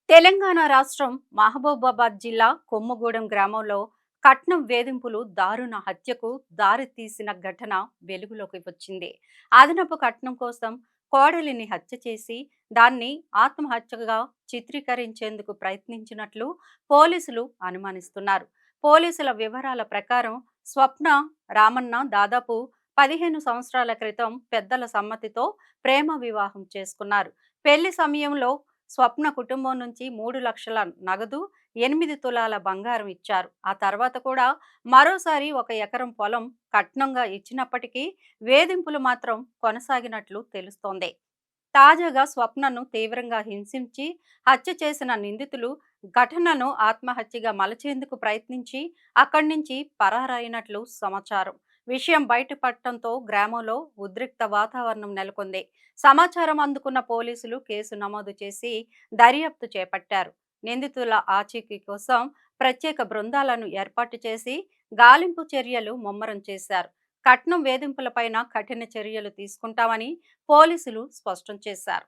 తెలంగాణ రాష్ట్రం మహబూబాబాద్ జిల్లా కొమ్మగూడెం గ్రామంలో కట్నం వేధింపులు దారుణ హత్యకు దారితీసిన ఘటన వెలుగులోకి వచ్చింది. అదనపు కట్నం కోసం కోడలిని హత్య చేసి దాన్ని ఆత్మహత్యగా చిత్రీకరించేందుకు ప్రయత్నించినట్లు పోలీసులు అనుమానిస్తున్నారు. పోలీసుల వివరాల ప్రకారం స్వప్న రామన్న దాదాపు 15 సంవత్సరాల క్రితం పెద్దల సమ్మతితో ప్రేమ వివాహం చేసుకున్నారు. పెళ్లి సమయంలో స్వప్న కుటుంబం నుంచి 3 లక్షల నగదు, 8 తులాల బంగారం ఇచ్చారు. ఆ తర్వాత కూడా మరోసారి 1 ఎకరం పొలం కట్నంగా ఇచ్చినప్పటికీ వేధింపులు మాత్రం కొనసాగినట్లు తెలుస్తోంది. తాజాగా స్వప్నను తీవ్రంగా హింసించి హత్య చేసిన నిందితులు ఘటనను ఆత్మహత్యగా మలచేందుకు ప్రయత్నించి అక్కడి నుంచి పరారైనట్లు సమాచారం. విషయం బయటపడటంతో గ్రామంలో ఉద్రిక్త వాతావరణం నెలకొంది. సమాచారం అందుకున్న పోలీసులు కేసు నమోదు చేసి దర్యాప్తు చేపట్టారు. నిందితుల ఆచూకీ కోసం ప్రత్యేక బృందాలను ఏర్పాటు చేసి గాలింపు చర్యలు ముమ్మరం చేశారు. కట్నం వేధింపులపైన కఠిన చర్యలు తీసుకుంటామని పోలీసులు స్పష్టం చేశారు.